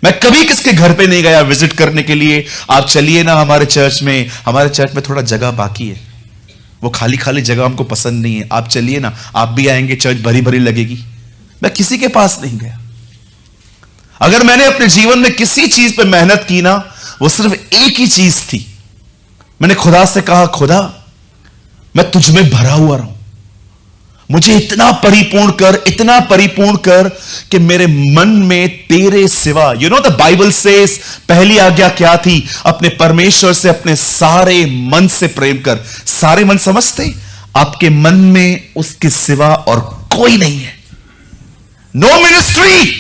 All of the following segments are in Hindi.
मैं कभी किसके घर पे नहीं गया विजिट करने के लिए। आप चलिए ना हमारे चर्च में थोड़ा जगह बाकी है, वो खाली खाली जगह हमको पसंद नहीं है। आप चलिए ना, आप भी आएंगे, चर्च भरी भरी लगेगी। मैं किसी के पास नहीं गया। अगर मैंने अपने जीवन में किसी चीज पे मेहनत की ना, वो सिर्फ एक ही चीज थी। मैंने खुदा से कहा, खुदा मैं तुझ में भरा हुआ रहूं, मुझे इतना परिपूर्ण कर कि मेरे मन में तेरे सिवा, you know the Bible says, पहली आज्ञा क्या थी? अपने परमेश्वर से अपने सारे मन से प्रेम कर। सारे मन समझते? आपके मन में उसके सिवा और कोई नहीं है। No ministry,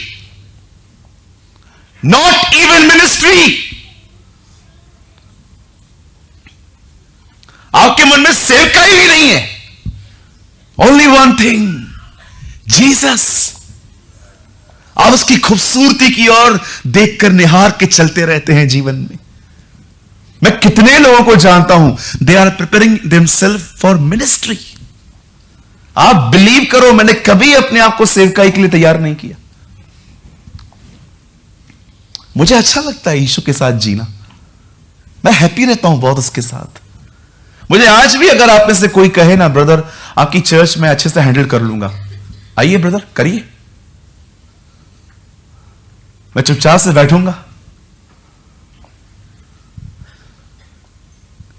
not even ministry. आपके मन में सेवकाई भी नहीं है। Only one thing, Jesus. आप उसकी खूबसूरती की ओर देखकर निहार के चलते रहते हैं जीवन में। मैं कितने लोगों को जानता हूं, they are preparing themselves for ministry. आप बिलीव करो, मैंने कभी अपने आप को सेवकाई के लिए तैयार नहीं किया। मुझे अच्छा लगता है यीशु के साथ जीना, मैं हैप्पी रहता हूं बहुत उसके साथ। मुझे आज भी अगर आप में से कोई कहे ना, ब्रदर आपकी चर्च में अच्छे से हैंडल कर लूंगा, आइए ब्रदर करिए, मैं चुपचाप से बैठूंगा।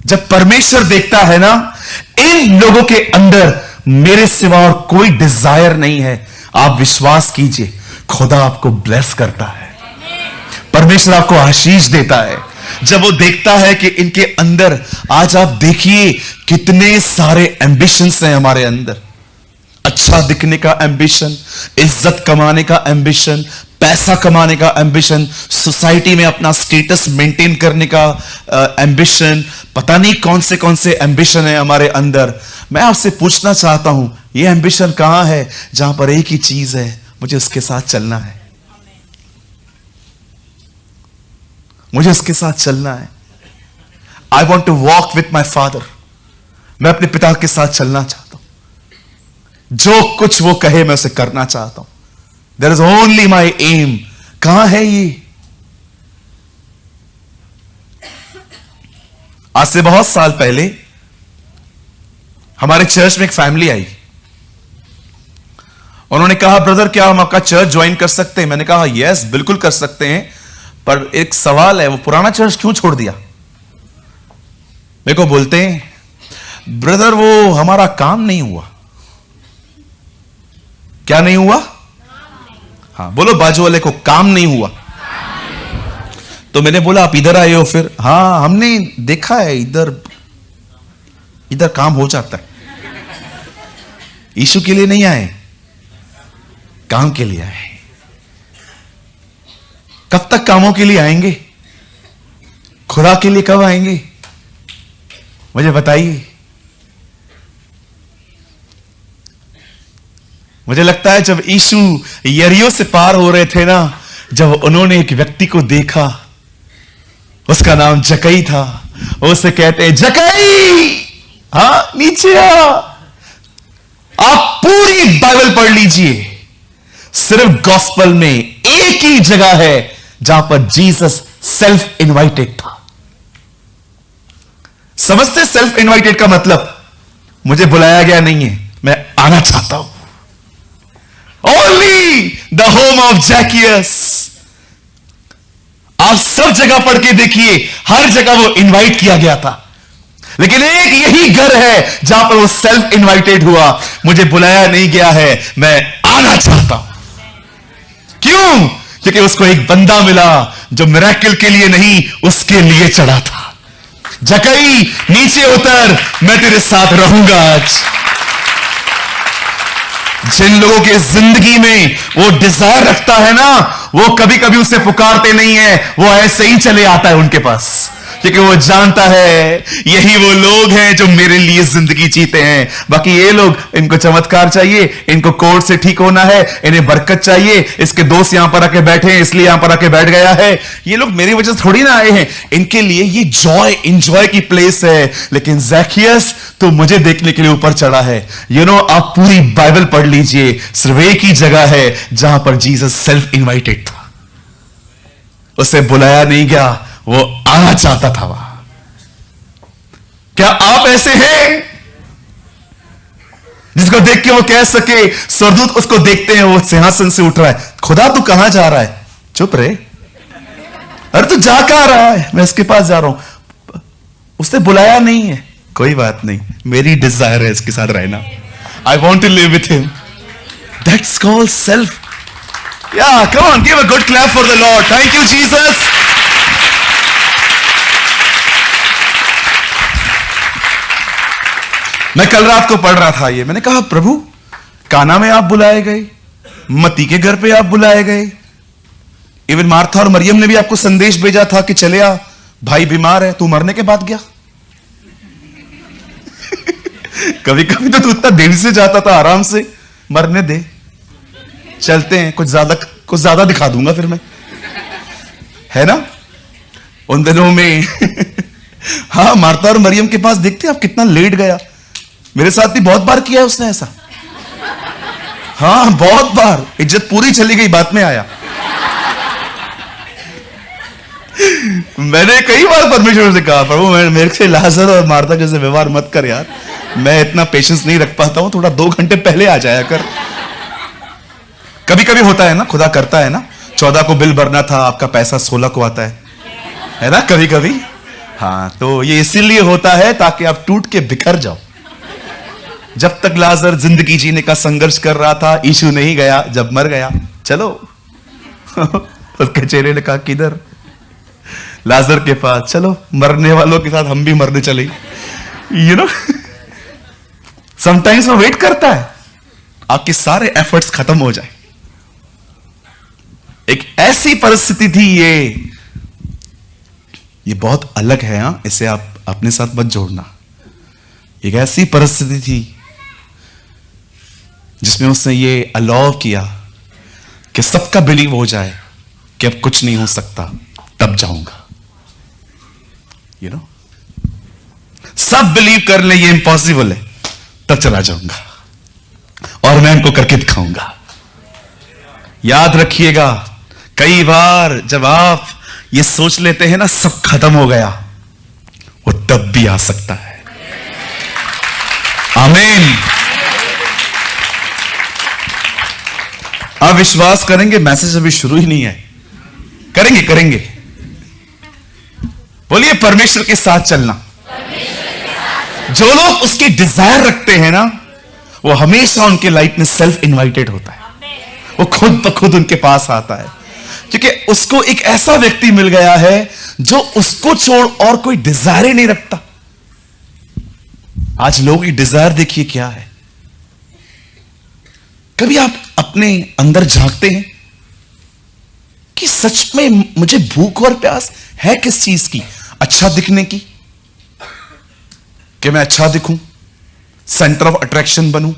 जब परमेश्वर देखता है ना, इन लोगों के अंदर मेरे सिवा और कोई डिजायर नहीं है, आप विश्वास कीजिए, खुदा आपको ब्लेस करता है, परमेश्वर आपको आशीष देता है। जब वो देखता है कि इनके अंदर, आज आप देखिए कितने सारे एम्बिशंस हैं हमारे अंदर। अच्छा दिखने का एम्बिशन, इज्जत कमाने का एम्बिशन, पैसा कमाने का एम्बिशन, सोसाइटी में अपना स्टेटस मेंटेन करने का एम्बिशन, पता नहीं कौन से एम्बिशन है हमारे अंदर। मैं आपसे पूछना चाहता हूं, ये एम्बिशन कहां है जहां पर एक ही चीज है, मुझे उसके साथ चलना है, मुझे उसके साथ चलना है। I want to walk with my father. मैं अपने पिता के साथ चलना चाहता हूं, जो कुछ वो कहे मैं उसे करना चाहता हूं। There is only my aim. कहां है ये? आज से बहुत साल पहले हमारे चर्च में एक फैमिली आई। उन्होंने कहा, ब्रदर क्या हम आपका चर्च ज्वाइन कर सकते हैं? मैंने कहा यस बिल्कुल कर सकते हैं, पर एक सवाल है, वो पुराना चर्च क्यों छोड़ दिया? मेरे को बोलते हैं, ब्रदर वो हमारा काम नहीं हुआ। क्या नहीं हुआ? हाँ बोलो बाजू वाले को, काम नहीं हुआ। तो मैंने बोला आप इधर आए हो फिर? हाँ हमने देखा है इधर काम हो जाता है। यीशु के लिए नहीं आए, काम के लिए आए। कब तक कामों के लिए आएंगे? खुदा के लिए कब आएंगे? मुझे बताइए। मुझे लगता है जब यीशु यरीहो से पार हो रहे थे ना, जब उन्होंने एक व्यक्ति को देखा, उसका नाम जकई था, उसे कहते हैं जकई, हाँ नीचे आ। आप पूरी बाइबल पढ़ लीजिए, सिर्फ गॉस्पेल में एक ही जगह है जहां पर जीसस सेल्फ इनवाइटेड था। समझते सेल्फ इनवाइटेड का मतलब? मुझे बुलाया गया नहीं है, मैं आना चाहता हूं। Only the home of Zacchaeus. आप सब जगह पढ़ के देखिए, हर जगह वो इनवाइट किया गया था, लेकिन एक यही घर है जहां पर वो सेल्फ इनवाइटेड हुआ। मुझे बुलाया नहीं गया है, मैं आना चाहता हूं। क्यों? क्योंकि उसको एक बंदा मिला जो मिरेकल के लिए नहीं, उसके लिए चढ़ा था। जकई नीचे उतर, मैं तेरे साथ रहूंगा। आज जिन लोगों के जिंदगी में वो डिजायर रखता है ना, वो कभी कभी उसे पुकारते नहीं है, वो ऐसे ही चले आता है उनके पास, क्योंकि वो जानता है यही वो लोग हैं जो मेरे लिए जिंदगी जीते हैं। बाकी ये लोग, इनको चमत्कार चाहिए, इनको कोर्ट से ठीक होना है, इन्हें बरकत चाहिए, इसके दोस्त यहां पर आके बैठे हैं इसलिए यहां पर आके बैठ गया है। ये लोग मेरी वजह से थोड़ी ना आए हैं, इनके लिए ये जॉय एंजॉय की प्लेस है। लेकिन ज़ैकियस तो मुझे देखने के लिए ऊपर चढ़ा है। आप पूरी बाइबल पढ़ लीजिए, सिर्फ एक ही जगह है जहां पर जीसस सेल्फ इनवाइटेड था। उसे बुलाया नहीं गया, वो आना चाहता था वहां। क्या आप ऐसे हैं जिसको देख के वो कह सके, स्वर्गदूत उसको देखते हैं, वो सिंहासन से उठ रहा है, खुदा तू कहां जा रहा है? चुप रहे, अरे तू जा कहां रहा है? मैं इसके पास जा रहा हूं। उसने बुलाया नहीं है, कोई बात नहीं, मेरी डिजायर है इसके साथ रहना। I want to live with him. That's called self. या come on, give a good clap for the Lord. Thank you Jesus. मैं कल रात को पढ़ रहा था ये, मैंने कहा प्रभु, काना में आप बुलाए गए, मती के घर पे आप बुलाए गए, इवन मार्था और मरियम ने भी आपको संदेश भेजा था कि चले आ, भाई बीमार है, तू मरने के बाद गया। कभी कभी तो तू इतना देर से जाता था, आराम से, मरने दे, चलते हैं, कुछ ज्यादा दिखा दूंगा फिर मैं, है ना? उन दिनों में हाँ, मार्था और मरियम के पास देखते आप कितना लेट गया। मेरे साथ भी बहुत बार किया है उसने ऐसा। हाँ, बहुत बार, इज्जत पूरी चली गई, बात में आया। मैंने कई बार परमेश्वर से कहा, प्रभु मेरे से लाजर और मार्था जैसे व्यवहार मत कर यार, मैं इतना पेशेंस नहीं रख पाता हूं, थोड़ा 2 घंटे पहले आ जाया कर। कभी कभी होता है ना, खुदा करता है ना, 14 को बिल भरना था, आपका पैसा 16 को आता है ना कभी कभी। हाँ, तो ये इसीलिए होता है ताकि आप टूट के बिखर जाओ। जब तक लाजर जिंदगी जीने का संघर्ष कर रहा था, यीशु नहीं गया, जब मर गया चलो। उसके चेहरे ने कहा किधर? लाजर के पास। चलो, मरने वालों के साथ हम भी मरने चले। यू नो, समटाइम्स वो वेट करता है आपके सारे एफर्ट्स खत्म हो जाए। एक ऐसी परिस्थिति थी ये बहुत अलग है। हाँ, इसे आप अपने साथ मत जोड़ना। एक ऐसी परिस्थिति थी जिसमें उसने ये अलाउ किया कि सबका बिलीव हो जाए कि अब कुछ नहीं हो सकता, तब जाऊंगा। यू नो, सब बिलीव कर ले ये इम्पॉसिबल है, तब चला जाऊंगा और मैं इनको करके दिखाऊंगा। याद रखिएगा, कई बार जब आप ये सोच लेते हैं ना सब खत्म हो गया, वो तब भी आ सकता है। आमीन। आप विश्वास करेंगे, मैसेज अभी शुरू ही नहीं है, करेंगे। बोलिए परमेश्वर के साथ चलना। जो लोग उसकी डिजायर रखते हैं ना, वो हमेशा उनके लाइफ में सेल्फ इनवाइटेड होता है। वो खुद ब खुद उनके पास आता है, क्योंकि उसको एक ऐसा व्यक्ति मिल गया है जो उसको छोड़ और कोई डिजायर ही नहीं रखता। आज लोगों की डिजायर देखिए क्या है। कभी आप अपने अंदर झांकते हैं कि सच में मुझे भूख और प्यास है किस चीज की? अच्छा दिखने की, कि मैं अच्छा दिखूं, सेंटर ऑफ अट्रैक्शन बनूं,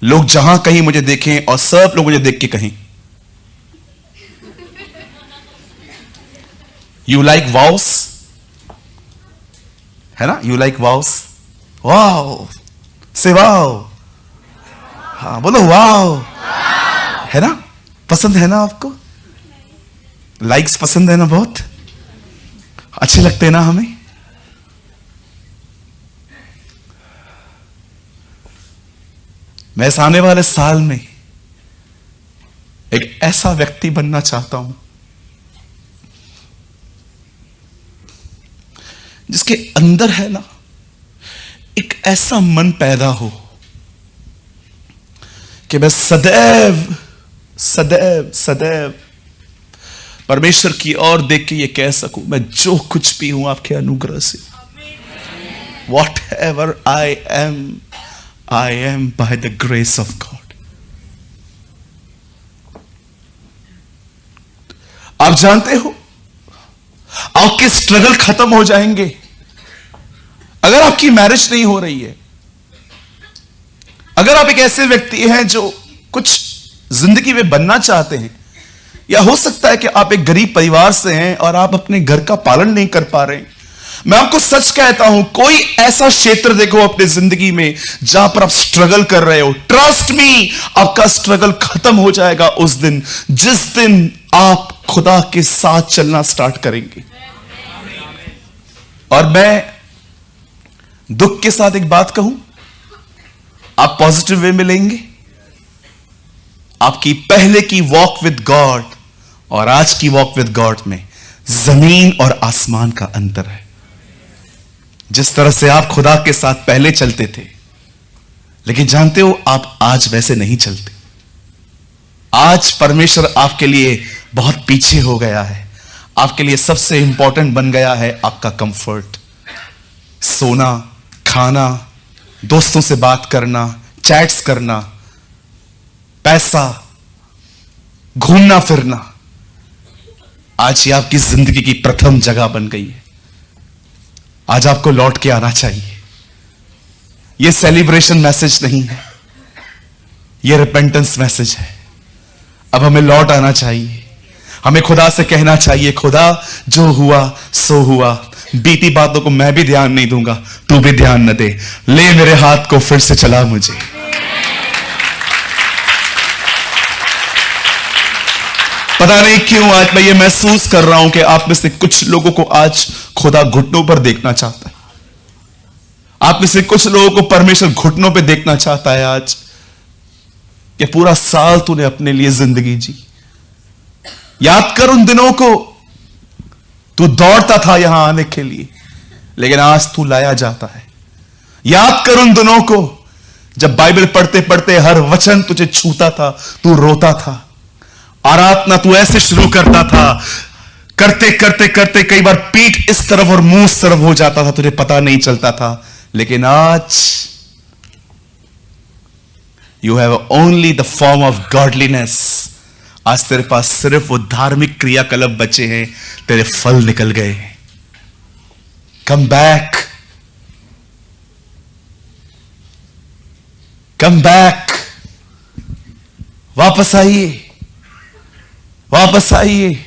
लोग जहां कहीं मुझे देखें और सब लोग मुझे देख के कहें यू लाइक वाउस, है ना? यू लाइक वाउस, वाओ, से वाओ, हाँ बोलो वाओ, है ना? पसंद है ना आपको? लाइक्स पसंद है ना? बहुत अच्छे लगते हैं ना हमें। मैं इस आने वाले साल में एक ऐसा व्यक्ति बनना चाहता हूं जिसके अंदर है ना एक ऐसा मन पैदा हो कि मैं सदैव सदैव सदैव परमेश्वर की ओर देख के ये कह सकूं, मैं जो कुछ भी हूं आपके अनुग्रह से। What ever I am by the grace of God. आप जानते हो आपके स्ट्रगल खत्म हो जाएंगे। अगर आपकी मैरिज नहीं हो रही है, अगर आप एक ऐसे व्यक्ति हैं जो कुछ जिंदगी में बनना चाहते हैं, या हो सकता है कि आप एक गरीब परिवार से हैं और आप अपने घर का पालन नहीं कर पा रहे हैं, मैं आपको सच कहता हूं, कोई ऐसा क्षेत्र देखो अपनी जिंदगी में जहां पर आप स्ट्रगल कर रहे हो। ट्रस्ट मी, आपका स्ट्रगल खत्म हो जाएगा उस दिन जिस दिन आप खुदा के साथ चलना स्टार्ट करेंगे। और मैं दुख के साथ एक बात कहूं, आप पॉजिटिव वे में लेंगे। आपकी पहले की वॉक विद गॉड और आज की वॉक विद गॉड में जमीन और आसमान का अंतर है। जिस तरह से आप खुदा के साथ पहले चलते थे, लेकिन जानते हो आप आज वैसे नहीं चलते। आज परमेश्वर आपके लिए बहुत पीछे हो गया है। आपके लिए सबसे इंपॉर्टेंट बन गया है आपका कंफर्ट, सोना, खाना, दोस्तों से बात करना, चैट्स करना, पैसा, घूमना फिरना। आज ये आपकी जिंदगी की प्रथम जगह बन गई है। आज आपको लौट के आना चाहिए। ये सेलिब्रेशन मैसेज नहीं है, ये रिपेंटेंस मैसेज है। अब हमें लौट आना चाहिए। हमें खुदा से कहना चाहिए, खुदा जो हुआ सो हुआ, बीती बातों को मैं भी ध्यान नहीं दूंगा, तू भी ध्यान न दे, ले मेरे हाथ को फिर से चला मुझे। पता नहीं क्यों आज मैं ये महसूस कर रहा हूं कि आप में से कुछ लोगों को आज खुदा घुटनों पर देखना चाहता है। आप में से कुछ लोगों को परमेश्वर घुटनों पे देखना चाहता है आज, कि पूरा साल तूने अपने लिए जिंदगी जी। याद कर उन दिनों को, तू दौड़ता था यहां आने के लिए, लेकिन आज तू लाया जाता है। याद कर उन दिनों को जब बाइबल पढ़ते पढ़ते हर वचन तुझे छूता था, तू रोता था। आराधना तू ऐसे शुरू करता था, करते करते करते कई बार पीठ इस तरफ और मुंह इस तरफ हो जाता था, तुझे पता नहीं चलता था। लेकिन आज you have only the form of godliness. आज तेरे पास सिर्फ वो धार्मिक क्रियाकलाप बचे हैं, तेरे फल निकल गए। कम बैक, कम बैक, वापस आइए, वापस आइए।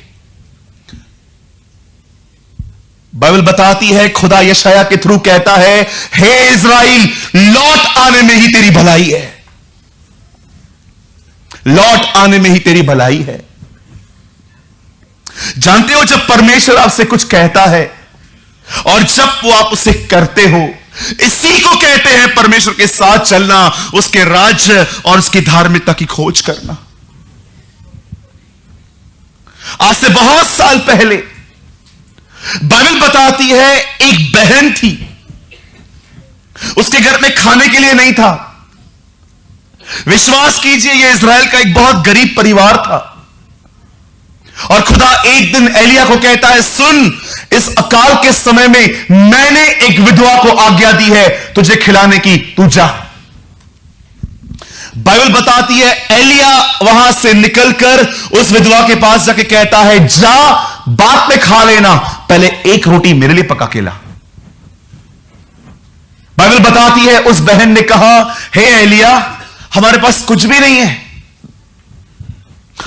बाइबल बताती है, खुदा यशाया के थ्रू कहता है, हे इज़राइल, लौट आने में ही तेरी भलाई है, लौट आने में ही तेरी भलाई है। जानते हो, जब परमेश्वर आपसे कुछ कहता है और जब वो आप उसे करते हो, इसी को कहते हैं परमेश्वर के साथ चलना, उसके राज्य और उसकी धार्मिकता की खोज करना। आज से बहुत साल पहले बाइबल बताती है, एक बहन थी, उसके घर में खाने के लिए नहीं था। विश्वास कीजिए, यह इज़राइल का एक बहुत गरीब परिवार था। और खुदा एक दिन एलिया को कहता है, सुन, इस अकाल के समय में मैंने एक विधवा को आज्ञा दी है तुझे खिलाने की, तू जा। बाइबल बताती है, एलिया वहां से निकलकर उस विधवा के पास जाके कहता है, जा, बाद में खा लेना, पहले एक रोटी मेरे लिए पका के ला। बाइबल बताती है, उस बहन ने कहा, हे एलिया, हमारे पास कुछ भी नहीं है,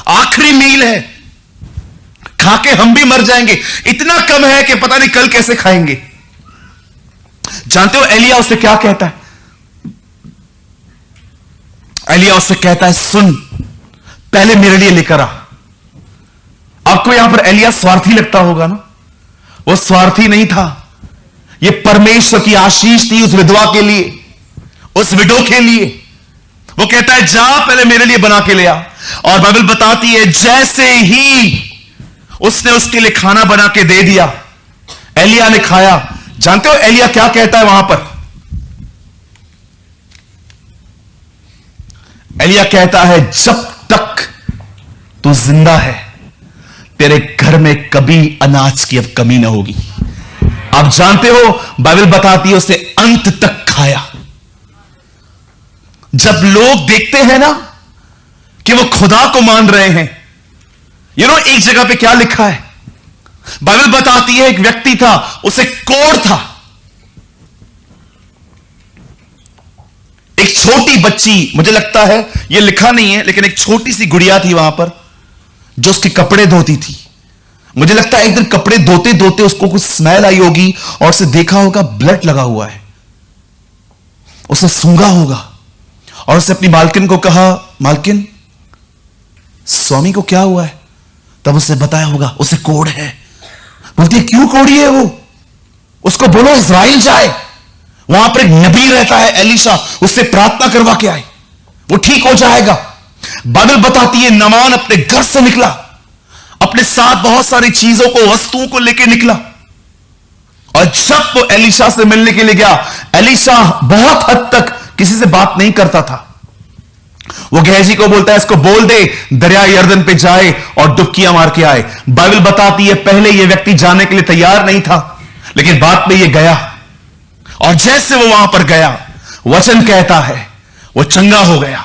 आखिरी मील है, खा के हम भी मर जाएंगे, इतना कम है कि पता नहीं कल कैसे खाएंगे। जानते हो एलिया उससे क्या कहता है? एलिया उससे कहता है, सुन, पहले मेरे लिए लेकर आ। आपको यहां पर एलिया स्वार्थी लगता होगा ना? वो स्वार्थी नहीं था, यह परमेश्वर की आशीष थी उस विधवा के लिए, उस विडो के लिए। वो कहता है, जा, पहले मेरे लिए बना के ले आ। और बाइबल बताती है, जैसे ही उसने उसके लिए खाना बना के दे दिया, एलिया ने खाया। जानते हो एलिया क्या कहता है वहां पर? एलिया कहता है, जब तक तू जिंदा है, तेरे घर में कभी अनाज की अब कमी ना होगी। आप जानते हो, बाइबल बताती है, उसे अंत तक खाया। जब लोग देखते हैं ना कि वो खुदा को मान रहे हैं, एक जगह पे क्या लिखा है? बाइबल बताती है, एक व्यक्ति था, उसे कोढ़ था। एक छोटी बच्ची, मुझे लगता है ये लिखा नहीं है, लेकिन एक छोटी सी गुड़िया थी वहां पर जो उसके कपड़े धोती थी। मुझे लगता है एक दिन कपड़े धोते धोते उसको कुछ स्मेल आई होगी और उसे देखा होगा ब्लड लगा हुआ है, उसे सूंघा होगा और उसे अपनी मालकिन को कहा, मालकिन, स्वामी को क्या हुआ है? तब उसे बताया होगा उसे कोढ़ है। बोलती है क्यों कोढ़ी है वो? उसको बोलो इज़राइल जाए, वहां पर एक नबी रहता है एलीशा, उससे प्रार्थना करवा के आए, वो ठीक हो जाएगा। बाइबल बताती है नामान अपने घर से निकला, अपने साथ बहुत सारी चीजों को, वस्तुओं को लेकर निकला, और जब वो एलीशा से मिलने के लिए गया, एलीशा बहुत हद तक किसी से बात नहीं करता था। वो गेहजी को बोलता है इसको बोल दे दरिया यर्दन पे जाए और डुबकियां मार के आए। बाइबल बताती है पहले ये व्यक्ति जाने के लिए तैयार नहीं था, लेकिन बाद में ये गया, और जैसे वो वहां पर गया, वचन कहता है वो चंगा हो गया।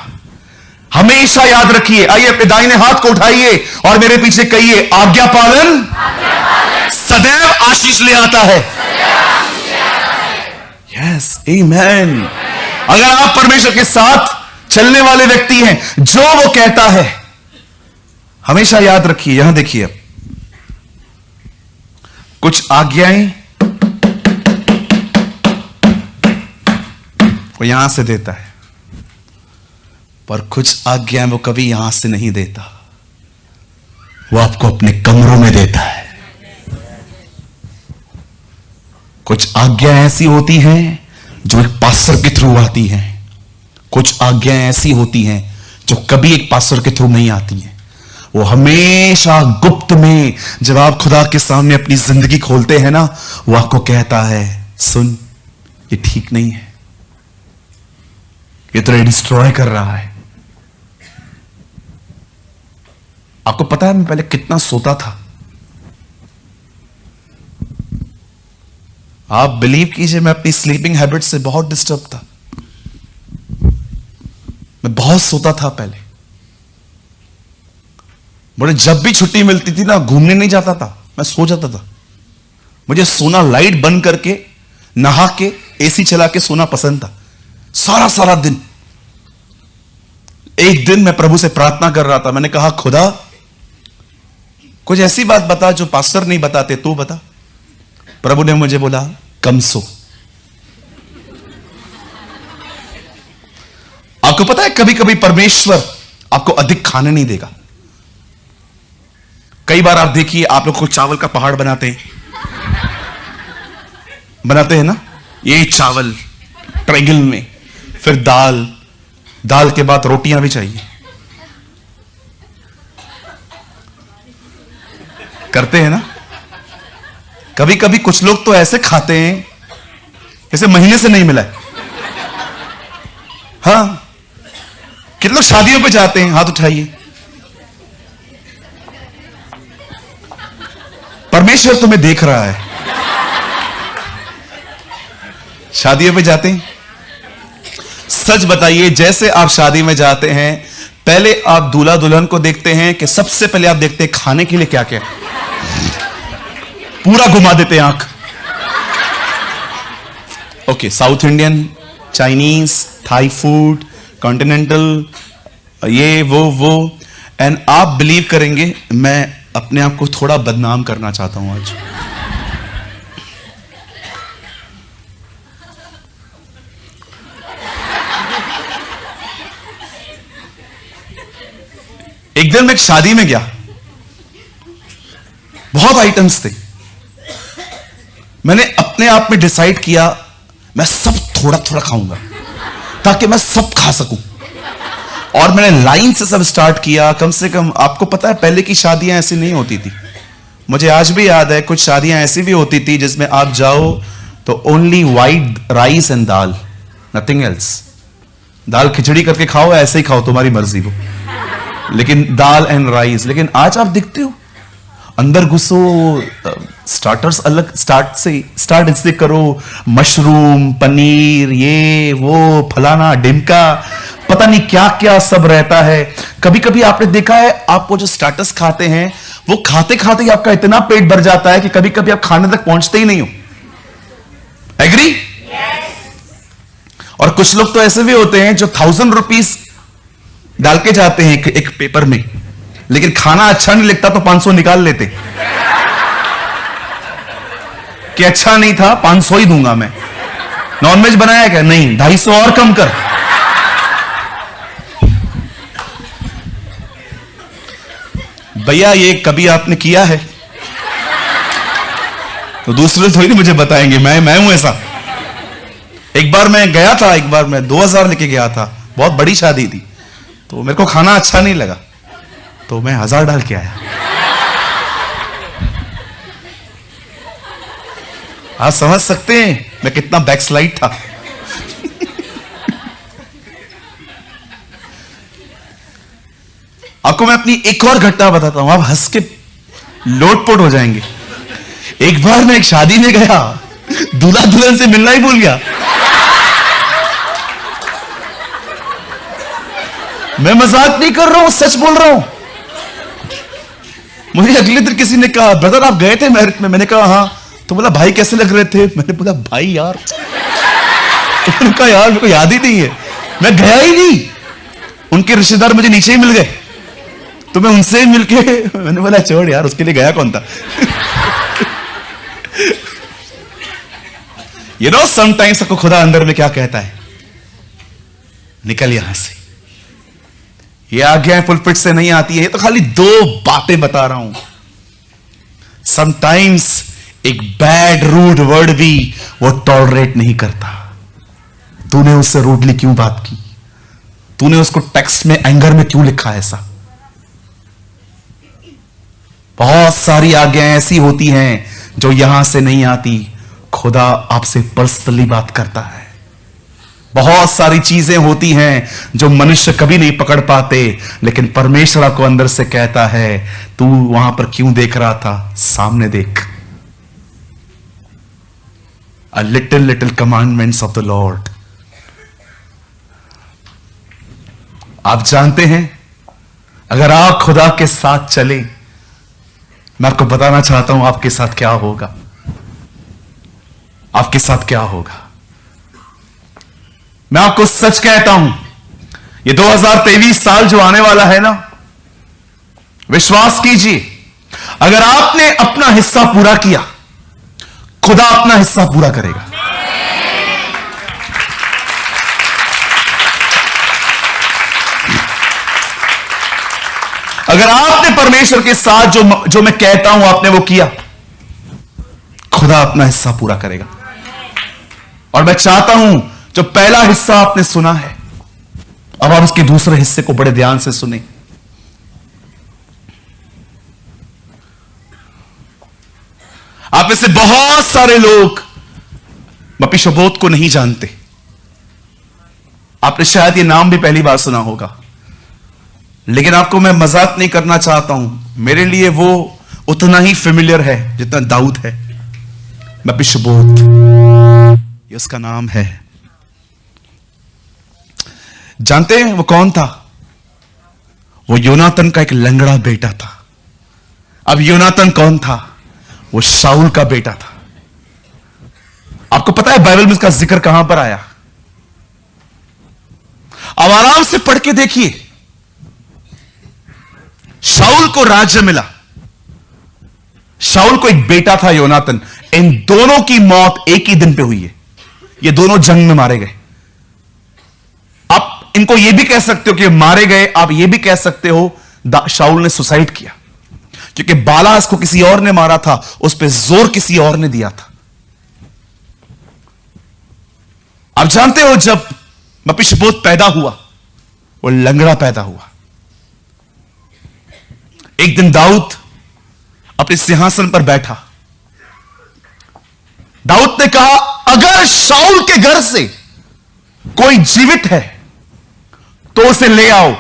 हमेशा याद रखिए, आइए अपने दाहिने हाथ को उठाइए और मेरे पीछे कहिए आज्ञा पालन सदैव आशीष ले आता है। यस, आमीन। अगर आप परमेश्वर के साथ चलने वाले व्यक्ति हैं, जो वो कहता है हमेशा याद रखिए। यहां देखिए, अब कुछ आज्ञाएं वो यहां से देता है, पर कुछ आज्ञाएं वो कभी यहां से नहीं देता, वो आपको अपने कमरों में देता है। कुछ आज्ञाएं ऐसी होती हैं जो एक पास्टर के थ्रू आती हैं, कुछ आज्ञाएं ऐसी होती हैं जो कभी एक पास्टर के थ्रू नहीं आती हैं। वो हमेशा गुप्त में, जब आप खुदा के सामने अपनी जिंदगी खोलते हैं ना, वो आपको कहता है सुन, ये ठीक नहीं है, ये तो डिस्ट्रॉय कर रहा है। आपको पता है मैं पहले कितना सोता था? आप बिलीव कीजिए, मैं अपनी स्लीपिंग हैबिट से बहुत डिस्टर्ब था। मैं बहुत सोता था पहले। मुझे जब भी छुट्टी मिलती थी ना, घूमने नहीं जाता था, मैं सो जाता था। मुझे सोना, लाइट बंद करके, नहा के, एसी चला के सोना पसंद था, सारा सारा दिन। एक दिन मैं प्रभु से प्रार्थना कर रहा था, मैंने कहा खुदा कुछ ऐसी बात बता जो पास्टर नहीं बताते, तू बता। प्रभु ने मुझे बोला कम सो। आपको पता है कभी कभी परमेश्वर आपको अधिक खाने नहीं देगा। कई बार आप देखिए, आप लोग को चावल का पहाड़ बनाते हैं ना, ये चावल ट्रायंगल में, फिर दाल, दाल के बाद रोटियां भी चाहिए, करते हैं ना। कभी कभी कुछ लोग तो ऐसे खाते हैं जैसे महीने से नहीं मिला है। हाँ, कितने लोग शादियों पे जाते हैं, हाथ उठाइए। परमेश्वर तुम्हें देख रहा है। शादियों पे जाते हैं, सच बताइए, जैसे आप शादी में जाते हैं, पहले आप दूल्हा दुल्हन को देखते हैं कि सबसे पहले आप देखते हैं खाने के लिए क्या क्या है, पूरा घुमा देते हैं आंख। Okay, South Indian, Chinese, Thai food, continental, ये वो एंड आप बिलीव करेंगे, मैं अपने आप को थोड़ा बदनाम करना चाहता हूं आज। एक दिन मैं एक शादी में गया, बहुत आइटम्स थे। मैंने अपने आप में डिसाइड किया मैं सब थोड़ा थोड़ा खाऊंगा ताकि मैं सब खा सकूं, और मैंने लाइन से सब स्टार्ट किया। कम से कम, आपको पता है पहले की शादियां ऐसी नहीं होती थी। मुझे आज भी याद है, कुछ शादियां ऐसी भी होती थी जिसमें आप जाओ तो only white rice and dal, nothing else. दाल खिचड़ी करके खाओ, ऐसे ही खाओ, तुम्हारी मर्जी हो, लेकिन दाल एंड राइस। लेकिन आज आप देखते हो, अंदर घुसो, स्टार्टर्स अलग, स्टार्ट इससे करो, मशरूम, पनीर, ये वो, फलाना डिमका, पता नहीं क्या क्या सब रहता है। कभी कभी आपने देखा है, आप वो जो स्टार्टर्स खाते हैं, वो खाते खाते ही आपका इतना पेट भर जाता है कि कभी कभी आप खाने तक पहुंचते ही नहीं हो। एग्री? और कुछ लोग तो ऐसे भी होते हैं जो 1000 रुपीज डाल के जाते हैं एक पेपर में, लेकिन खाना अच्छा नहीं लगता तो 500 निकाल लेते कि अच्छा नहीं था, 500 ही दूंगा मैं। नॉनवेज बनाया क्या? नहीं, 250 और कम कर। भैया ये कभी आपने किया है? तो दूसरे थोड़ी नहीं मुझे बताएंगे, मैं हूं ऐसा। एक बार मैं गया था, एक बार मैं 2000 लेके गया था, बहुत बड़ी शादी थी, तो मेरे को खाना अच्छा नहीं लगा, तो मैं 1000 डाल के आया। आप समझ सकते हैं मैं कितना बैकस्लाइड था। आपको मैं अपनी एक और घटना बताता हूं, आप हंस के लोटपोट हो जाएंगे। एक बार मैं एक शादी में गया, दूल्हा दुल्हन से मिलना ही भूल गया। मैं मजाक नहीं कर रहा हूं, सच बोल रहा हूं। मुझे अगले दिन किसी ने कहा, ब्रदर आप गए थे मैरिज में? मैंने कहा हाँ। तो बोला भाई कैसे लग रहे थे? मैंने बोला भाई यार, तो कहा यार मेरे को याद ही नहीं है, मैं गया ही नहीं। उनके रिश्तेदार मुझे नीचे ही मिल गए, तो मैं उनसे ही मिलके मैंने बोला छोड़ यार, उसके लिए गया कौन था। You know, sometimes आपको खुदा अंदर में क्या कहता है, निकल यहां से। ये आज्ञाएं पुलपिट से नहीं आती है, तो खाली 2 बातें बता रहा हूं। समटाइम्स एक बैड रूड वर्ड भी वो टॉलरेट नहीं करता। तूने उससे रूडली क्यों बात की? तूने उसको टेक्स्ट में एंगर में क्यों लिखा ऐसा? बहुत सारी आज्ञाएं ऐसी होती हैं जो यहां से नहीं आती, खुदा आपसे पर्सनली बात करता है। बहुत सारी चीजें होती हैं जो मनुष्य कभी नहीं पकड़ पाते, लेकिन परमेश्वर आपको अंदर से कहता है तू वहां पर क्यों देख रहा था, सामने देख। A little commandments of the Lord। आप जानते हैं, अगर आप खुदा के साथ चले, मैं आपको बताना चाहता हूं आपके साथ क्या होगा। आपके साथ क्या होगा, मैं आपको सच कहता हूं, ये 2023 साल जो आने वाला है ना, विश्वास कीजिए, अगर आपने अपना हिस्सा पूरा किया, खुदा अपना हिस्सा पूरा करेगा। अगर आपने परमेश्वर के साथ जो मैं कहता हूं आपने वो किया, खुदा अपना हिस्सा पूरा करेगा। और मैं चाहता हूं जो पहला हिस्सा आपने सुना है, अब आप उसके दूसरे हिस्से को बड़े ध्यान से सुने। आप में से बहुत सारे लोग मपीशबोत को नहीं जानते। आपने शायद ये नाम भी पहली बार सुना होगा, लेकिन आपको मैं मजाक नहीं करना चाहता हूं, मेरे लिए वो उतना ही फेमिलियर है जितना दाऊद है। मपीशबोत ये उसका नाम है। जानते हैं वो कौन था? वो योनातन का एक लंगड़ा बेटा था। अब योनातन कौन था? वो शाऊल का बेटा था। आपको पता है बाइबल में इसका जिक्र कहां पर आया? अब आराम से पढ़ के देखिए। शाऊल को राज्य मिला, शाऊल को एक बेटा था योनातन। इन दोनों की मौत एक ही दिन पे हुई है। ये दोनों जंग में मारे गए। आप इनको ये भी कह सकते हो कि मारे गए, आप ये भी कह सकते हो शाऊल ने सुसाइड किया, क्योंकि बाला इसको किसी और ने मारा था, उस पर जोर किसी और ने दिया था। आप जानते हो जब मपीशबोत पैदा हुआ, वो लंगड़ा पैदा हुआ। एक दिन दाऊद अपने सिंहासन पर बैठा। दाऊद ने कहा, अगर शाऊल के घर से कोई जीवित है तो उसे ले आओ,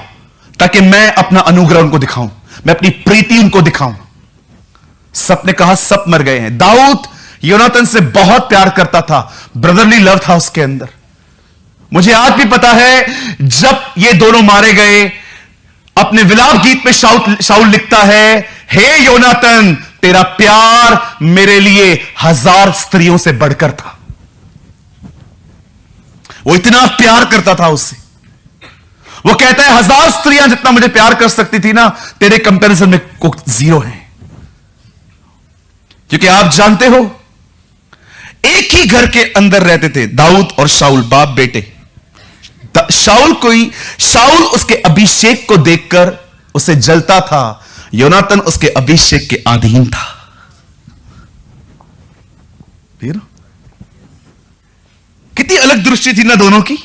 ताकि मैं अपना अनुग्रह उनको दिखाऊं, मैं अपनी प्रीति उनको दिखाऊं। सब ने कहा सब मर गए हैं। दाऊद योनातन से बहुत प्यार करता था, ब्रदरली लव था उसके अंदर। मुझे आज भी पता है जब ये दोनों मारे गए, अपने विलाप गीत में शाऊल लिखता है, हे योनातन तेरा प्यार मेरे लिए 1000 स्त्रियों से बढ़कर था। वो इतना प्यार करता था उससे। वो कहता है 1000 स्त्रियां जितना मुझे प्यार कर सकती थी ना, तेरे कंपैरिजन में कुछ 0 है। क्योंकि आप जानते हो एक ही घर के अंदर रहते थे दाऊद और शाऊल, बाप बेटे। शाऊल उसके अभिषेक को देखकर उसे जलता था, योनातन उसके अभिषेक के अधीन था। फिर कितनी अलग दृष्टि थी ना दोनों की।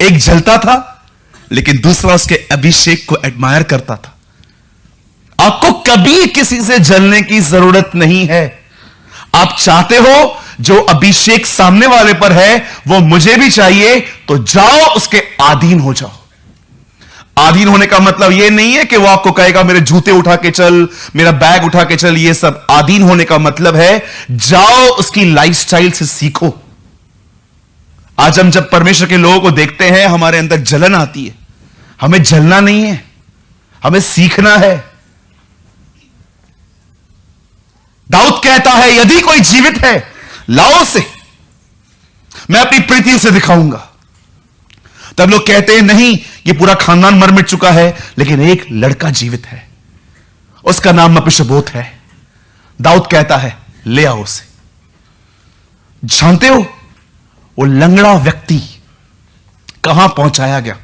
एक जलता था लेकिन दूसरा उसके अभिषेक को एडमायर करता था। आपको कभी किसी से जलने की जरूरत नहीं है। आप चाहते हो जो अभिषेक सामने वाले पर है वो मुझे भी चाहिए, तो जाओ उसके अधीन हो जाओ। अधीन होने का मतलब यह नहीं है कि वो आपको कहेगा मेरे जूते उठा के चल, मेरा बैग उठा के चल। ये सब अधीन होने का मतलब है जाओ उसकी लाइफस्टाइल से सीखो। आज हम जब परमेश्वर के लोगों को देखते हैं हमारे अंदर जलन आती है। हमें जलना नहीं है, हमें सीखना है। दाऊद कहता है यदि कोई जीवित है लाओ उसे, मैं अपनी प्रीति उसे दिखाऊंगा। तब लोग कहते हैं नहीं, ये पूरा खानदान मर मिट चुका है, लेकिन एक लड़का जीवित है, उसका नाम मपीशबोत है। दाऊद कहता है ले आओ उसे। जानते हो वो लंगड़ा व्यक्ति कहां पहुंचाया गया?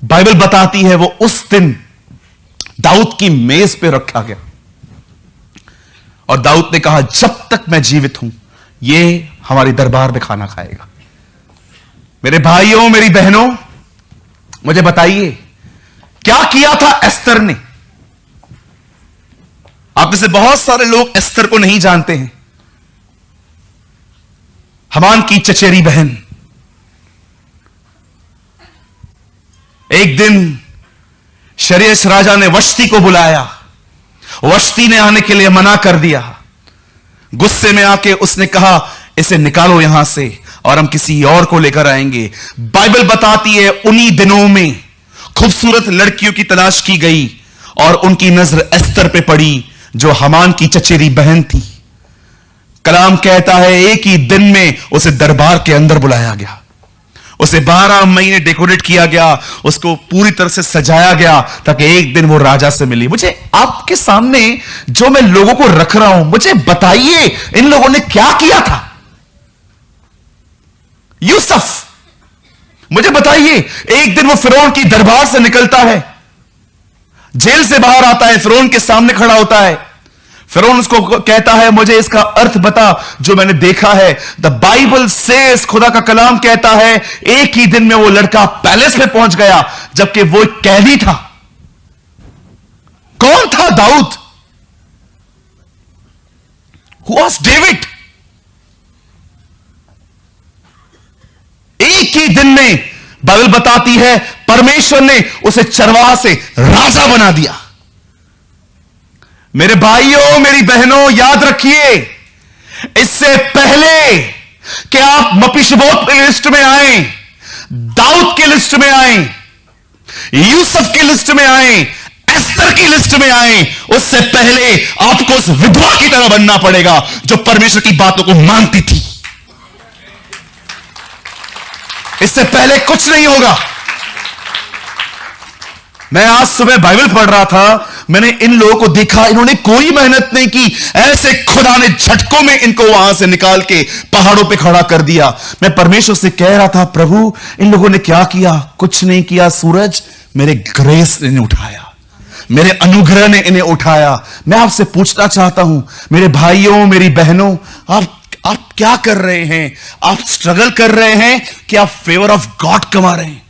बाइबल बताती है वो उस दिन दाऊद की मेज पे रखा गया और दाऊद ने कहा जब तक मैं जीवित हूं ये हमारे दरबार में खाना खाएगा। मेरे भाइयों मेरी बहनों, मुझे बताइए क्या किया था एस्तर ने? आप में से बहुत सारे लोग एस्तर को नहीं जानते हैं। हमान की चचेरी बहन। एक दिन शरेश राजा ने वश्ती को बुलाया। वश्ती ने आने के लिए मना कर दिया। गुस्से में आके उसने कहा इसे निकालो यहां से और हम किसी और को लेकर आएंगे। बाइबल बताती है उन्हीं दिनों में खूबसूरत लड़कियों की तलाश की गई और उनकी नजर एस्तर पे पड़ी जो हमान की चचेरी बहन थी। कलाम कहता है एक ही दिन में उसे दरबार के अंदर बुलाया गया। उसे 12 महीने डेकोरेट किया गया, उसको पूरी तरह से सजाया गया ताकि एक दिन वो राजा से मिली। मुझे आपके सामने जो मैं लोगों को रख रहा हूं, मुझे बताइए इन लोगों ने क्या किया था? यूसुफ, मुझे बताइए, एक दिन वो फिरौन की दरबार से निकलता है, जेल से बाहर आता है, फिरौन के सामने खड़ा होता है। फिरौन उसको कहता है मुझे इसका अर्थ बता जो मैंने देखा है। द बाइबल सेज, खुदा का कलाम कहता है एक ही दिन में वो लड़का पैलेस में पहुंच गया जबकि वो एक कैदी था। कौन था? दाऊद। Who was David? एक ही दिन में बाइबल बताती है परमेश्वर ने उसे चरवाहा से राजा बना दिया। मेरे भाइयों मेरी बहनों, याद रखिए इससे पहले कि आप मपीशबोत की लिस्ट में आए, दाऊद की लिस्ट में आए, यूसुफ की लिस्ट में आए, एस्तर की लिस्ट में आए, उससे पहले आपको उस विधवा की तरह बनना पड़ेगा जो परमेश्वर की बातों को मानती थी। इससे पहले कुछ नहीं होगा। मैं आज सुबह बाइबल पढ़ रहा था, मैंने इन लोगों को देखा, इन्होंने कोई मेहनत नहीं की, ऐसे खुदा ने झटकों में इनको वहां से निकाल के पहाड़ों पे खड़ा कर दिया। मैं परमेश्वर से कह रहा था प्रभु इन लोगों ने क्या किया? कुछ नहीं किया सूरज, मेरे ग्रेस ने उठाया, मेरे अनुग्रह ने इन्हें उठाया। मैं आपसे पूछना चाहता हूं मेरे भाइयों मेरी बहनों, आप क्या कर रहे हैं? आप स्ट्रगल कर रहे हैं कि आप फेवर ऑफ गॉड कमा रहे हैं?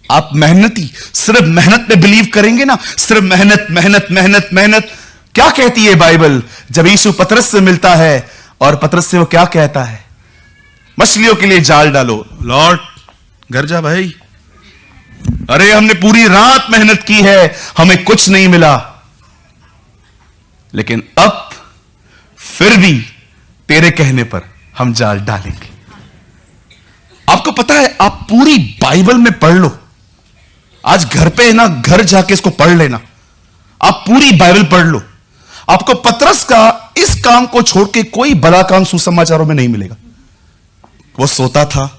आप मेहनती, सिर्फ मेहनत में बिलीव करेंगे ना, सिर्फ मेहनत मेहनत मेहनत मेहनत। क्या कहती है बाइबल? जब यीशु पतरस से मिलता है और पतरस से वो क्या कहता है? मछलियों के लिए जाल डालो। लॉर्ड घर जा भाई, अरे हमने पूरी रात मेहनत की है, हमें कुछ नहीं मिला, लेकिन अब फिर भी तेरे कहने पर हम जाल डालेंगे। आपको पता है, आप पूरी बाइबल में पढ़ लो, आज घर पे है ना, घर जाके इसको पढ़ लेना, आप पूरी बाइबल पढ़ लो, आपको पतरस का इस काम को छोड़ के कोई बड़ा काम सुसमाचारों में नहीं मिलेगा। वो सोता था,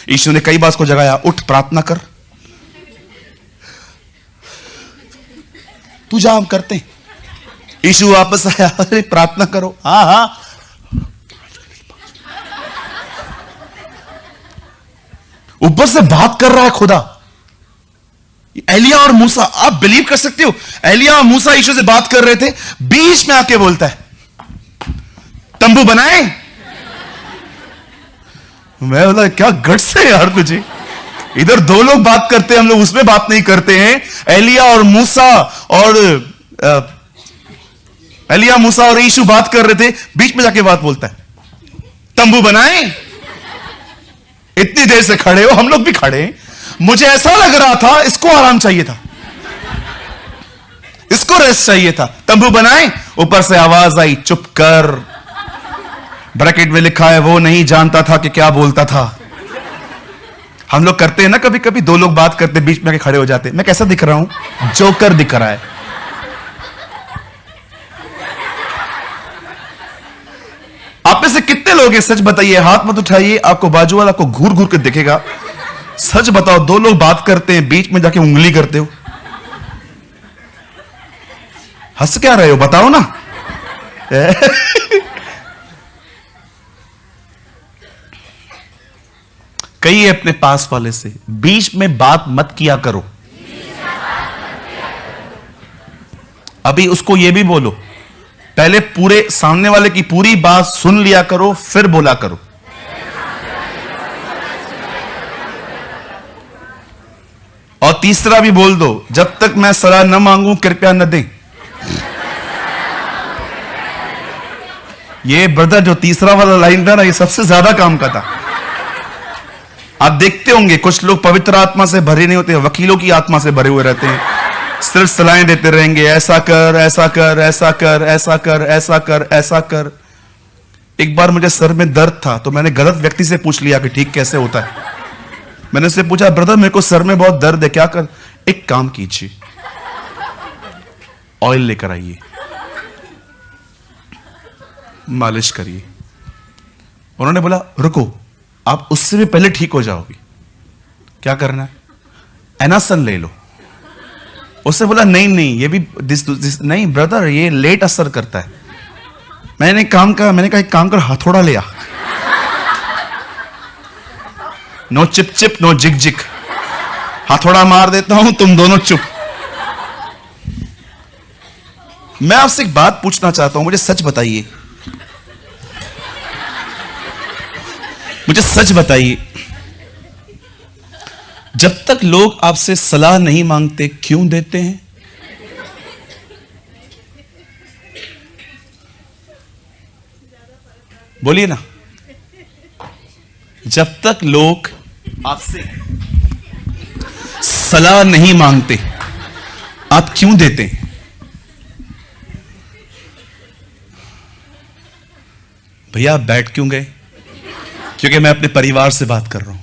यीशु ने कई बार उसको जगाया, उठ प्रार्थना कर, तू जा हम करते हैं। यीशु वापस आया, अरे प्रार्थना करो, हाँ हाँ। ऊपर से बात कर रहा है खुदा। एलिया और मूसा, आप बिलीव कर सकते हो, एलिया और मूसा यीशु से बात कर रहे थे, बीच में आके बोलता है तंबू बनाए। मैं बोला क्या गट्स है यार तुझे, इधर दो लोग बात करते हैं, हम लोग उसमें बात नहीं करते हैं। एलिया और मूसा और यीशु बात कर रहे थे, बीच में जाके बात बोलता है तंबू बनाए। इतनी देर से खड़े हो, हम लोग भी खड़े हैं। मुझे ऐसा लग रहा था इसको आराम चाहिए था, इसको रेस्ट चाहिए था। तंबू बनाए, ऊपर से आवाज आई चुप कर। ब्रैकेट में लिखा है वो नहीं जानता था कि क्या बोलता था। हम लोग करते हैं ना कभी कभी, दो लोग बात करते बीच में आके खड़े हो जाते। मैं कैसा दिख रहा हूं? जोकर दिख रहा है। आप में से कितने लोग हैं, सच बताइए, हाथ मत उठाइए, आपको बाजू वाला आपको घूर घूर के दिखेगा। सच बताओ, दो लोग बात करते हैं, बीच में जाके उंगली करते हो। हंस क्या रहे हो, बताओ ना। कहिए अपने पास वाले से, बीच में बात मत किया करो। अभी उसको यह भी बोलो, पहले पूरे सामने वाले की पूरी बात सुन लिया करो, फिर बोला करो। और तीसरा भी बोल दो, जब तक मैं सलाह न मांगूं कृपया न दें। ये ब्रदर जो तीसरा वाला लाइन था ना, ये सबसे ज्यादा काम का था। आप देखते होंगे कुछ लोग पवित्र आत्मा से भरे नहीं होते, वकीलों की आत्मा से भरे हुए रहते हैं। सिर्फ सलाहें देते रहेंगे, ऐसा कर, ऐसा कर, ऐसा कर, ऐसा कर, ऐसा कर, ऐसा कर। एक बार मुझे सर में दर्द था, तो मैंने गलत व्यक्ति से पूछ लिया कि ठीक कैसे होता है। मैंने उससे पूछा, ब्रदर मेरे को सर में बहुत दर्द है, क्या कर? एक काम कीजिए, ऑयल लेकर आइए, मालिश करिए। उन्होंने बोला रुको, आप उससे भी पहले ठीक हो जाओगे। क्या करना है? एनासन ले लो। उससे बोला नहीं नहीं, ये भी दिस नहीं ब्रदर, ये लेट असर करता है। मैंने कहा एक काम कर, हथौड़ा ले आ। No chip chip, no jig jig, हथौड़ा मार देता हूं, तुम दोनों चुप। मैं आपसे एक बात पूछना चाहता हूं, मुझे सच बताइए, मुझे सच बताइए, जब तक लोग आपसे सलाह नहीं मांगते क्यों देते हैं? बोलिए ना। जब तक लोग आपसे सलाह नहीं मांगते आप क्यों देते हैं? भैया आप बैठ क्यों गए? क्योंकि मैं अपने परिवार से बात कर रहा हूं।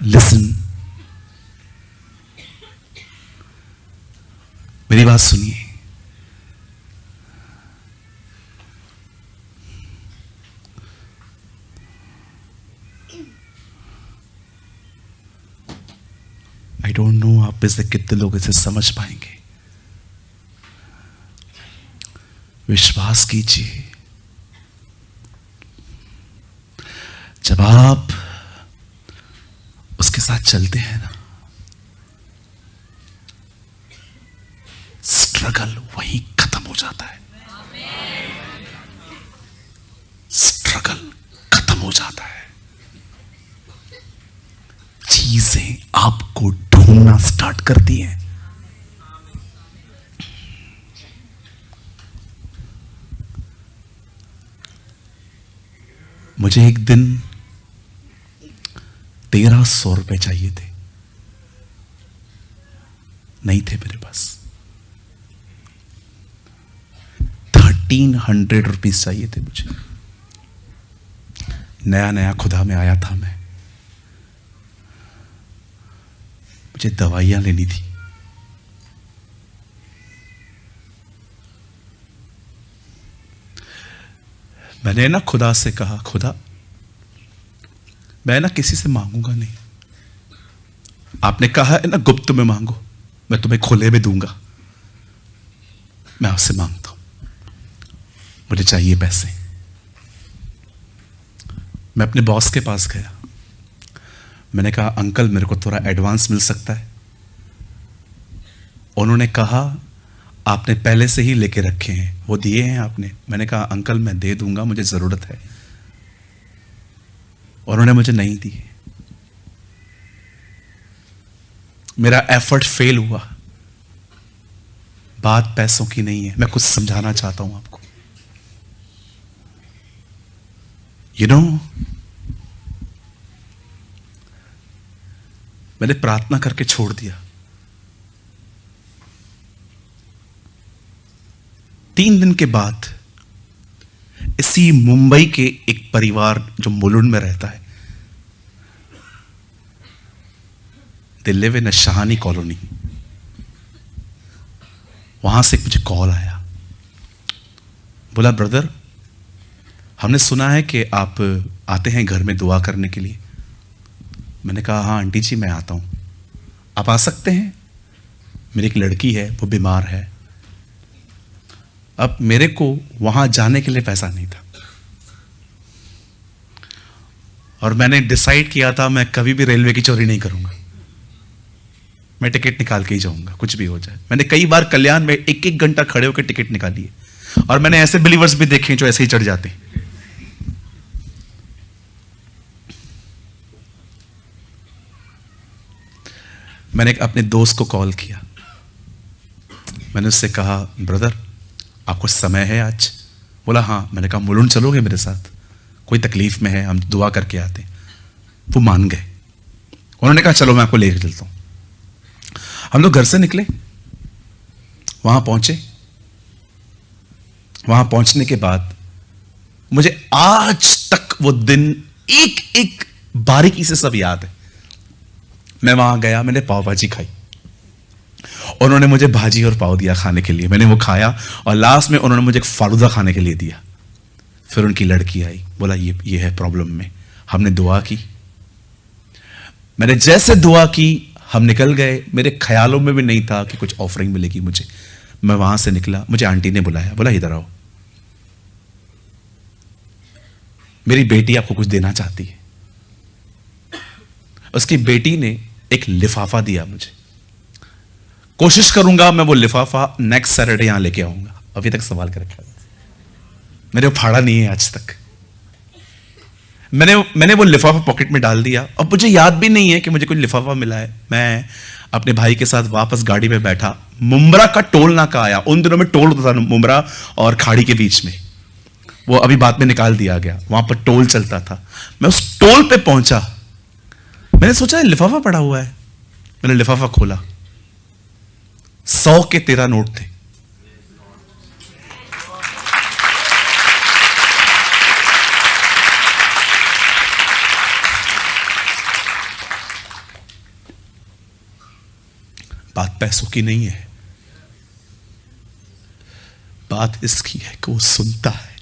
लिसन, मेरी बात सुनिए। आई डोंट नो आप में से कितने लोग इसे समझ पाएंगे। विश्वास कीजिए, जब आप उसके साथ चलते हैं ना, स्ट्रगल वहीं खत्म हो जाता है। स्ट्रगल खत्म हो जाता है। चीजें आपको ढूंढना स्टार्ट करती हैं। मुझे एक दिन 1300 रुपए चाहिए थे, नहीं थे मेरे पास। 1300 रुपीज चाहिए थे मुझे। नया नया खुदा में आया था मैं, मुझे दवाइयां लेनी थी। मैंने ना खुदा से कहा, खुदा मैं ना किसी से मांगूंगा नहीं, आपने कहा है ना, गुप्त में मांगो, मैं तुम्हें खुले में दूंगा। मैं आपसे मांगता हूं, मुझे चाहिए पैसे। मैं अपने बॉस के पास गया, मैंने कहा अंकल मेरे को थोड़ा एडवांस मिल सकता है? उन्होंने कहा आपने पहले से ही लेके रखे हैं, वो दिए हैं आपने? मैंने कहा अंकल मैं दे दूंगा, मुझे जरूरत है। उन्होंने मुझे नहीं दिए। मेरा एफर्ट फेल हुआ। बात पैसों की नहीं है, मैं कुछ समझाना चाहता हूं आपको। यू नो, मैंने प्रार्थना करके छोड़ दिया। 3 दिन के बाद इसी मुंबई के एक परिवार जो मुलुंड में रहता है, they live in a Shahani colony, वहां से मुझे कॉल आया। बोला ब्रदर, हमने सुना है कि आप आते हैं घर में दुआ करने के लिए। मैंने कहा हाँ आंटी जी मैं आता हूं, आप आ सकते हैं? मेरी एक लड़की है, वो बीमार है। अब मेरे को वहां जाने के लिए पैसा नहीं था, और मैंने डिसाइड किया था मैं कभी भी रेलवे की चोरी नहीं करूंगा, मैं टिकट निकाल के ही जाऊंगा, कुछ भी हो जाए। मैंने कई बार कल्याण में 1-1 घंटा खड़े होकर टिकट निकाली है, और मैंने ऐसे बिलीवर्स भी देखे जो ऐसे ही चढ़ जाते हैं। मैंने अपने दोस्त को कॉल किया, मैंने उससे कहा ब्रदर आपको समय है आज? बोला हाँ। मैंने कहा मुलुंड चलोगे मेरे साथ? कोई तकलीफ में है, हम दुआ करके आते हैं। वो मान गए। उन्होंने कहा चलो मैं आपको लेकर चलता हूं। हम लोग घर से निकले, वहां पहुंचे। वहां पहुंचने के बाद मुझे आज तक वो दिन एक एक बारीकी से सब याद है। मैं वहां गया, मैंने पाव भाजी खाई, उन्होंने मुझे भाजी और पाव दिया खाने के लिए, मैंने वो खाया, और लास्ट में उन्होंने मुझे एक फालूदा खाने के लिए दिया। फिर उनकी लड़की आई, बोला ये है प्रॉब्लम में। हमने दुआ की। मैंने जैसे दुआ की हम निकल गए। मेरे ख्यालों में भी नहीं था कि कुछ ऑफरिंग मिलेगी मुझे। मैं वहां से निकला, मुझे आंटी ने बुलाया, बोला इधर आओ, मेरी बेटी आपको कुछ देना चाहती है। उसकी बेटी ने एक लिफाफा दिया मुझे। कोशिश करूंगा मैं वो लिफाफा नेक्स्ट सैटरडे यहां लेके आऊंगा। अभी तक संभाल कर रखा है, मैंने वो फाड़ा नहीं है आज तक। मैंने वो लिफाफा पॉकेट में डाल दिया। अब मुझे याद भी नहीं है कि मुझे कुछ लिफाफा मिला है। मैं अपने भाई के साथ वापस गाड़ी में बैठा, मुंब्रा का टोल नाका आया। उन दिनों में टोल होता था मुंब्रा और खाड़ी के बीच में, वो अभी बाद में निकाल दिया गया। वहां पर टोल चलता था। मैं उस टोल पे पहुंचा, मैंने सोचा लिफाफा पड़ा हुआ है। मैंने लिफाफा खोला, 100 के 13 नोट थे। बात पैसों की नहीं है, बात इसकी है कि वो सुनता है।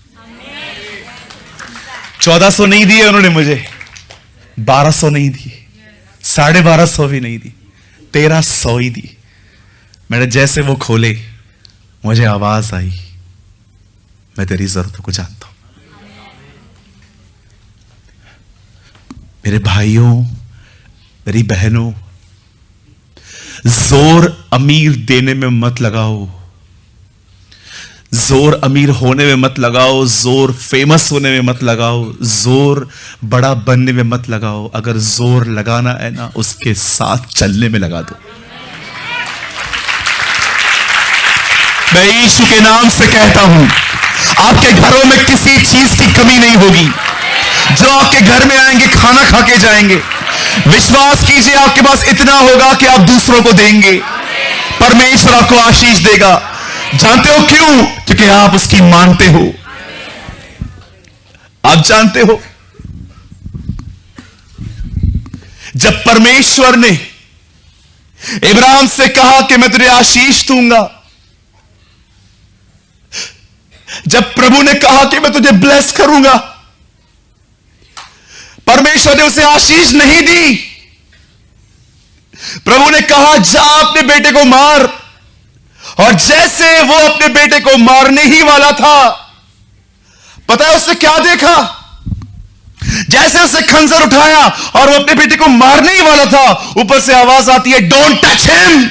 1400 नहीं दिए उन्होंने मुझे, 1200 नहीं दिए, 1250 भी नहीं दी, 1300 ही दी। मैंने जैसे वो खोले, मुझे आवाज आई, मैं तेरी जरूरतों को जानता हूं। मेरे भाइयों, मेरी बहनों, जोर अमीर देने में मत लगाओ, जोर अमीर होने में मत लगाओ, जोर फेमस होने में मत लगाओ, जोर बड़ा बनने में मत लगाओ। अगर जोर लगाना है ना, उसके साथ चलने में लगा दो। मैं यीशु के नाम से कहता हूं, आपके घरों में किसी चीज की कमी नहीं होगी। जो आपके घर में आएंगे खाना खा के जाएंगे। विश्वास कीजिए, आपके पास इतना होगा कि आप दूसरों को देंगे। परमेश्वर आपको आशीष देगा। जानते हो क्यों? क्योंकि आप उसकी मानते हो। आप जानते हो, जब परमेश्वर ने इब्राहिम से कहा कि मैं तुझे आशीष दूंगा, जब प्रभु ने कहा कि मैं तुझे ब्लेस करूंगा, परमेश्वर ने उसे आशीष नहीं दी, प्रभु ने कहा जा अपने बेटे को मार, और जैसे वो अपने बेटे को मारने ही वाला था, पता है उसने क्या देखा? जैसे उसने खंजर उठाया और वो अपने बेटे को मारने ही वाला था, ऊपर से आवाज आती है डोंट टच हिम,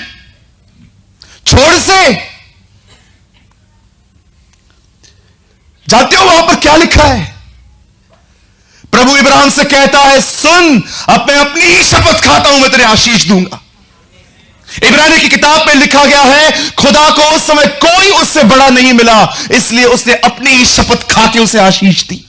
छोड़ से। जानते हो वहां पर क्या लिखा है? प्रभु इब्राहिम से कहता है सुन, अब मैं अपनी ही शपथ खाता हूं, मैं तेरे आशीष दूंगा। इब्रानी की किताब में लिखा गया है खुदा को उस समय कोई उससे बड़ा नहीं मिला, इसलिए उसने अपनी ही शपथ खा के उसे आशीष दी।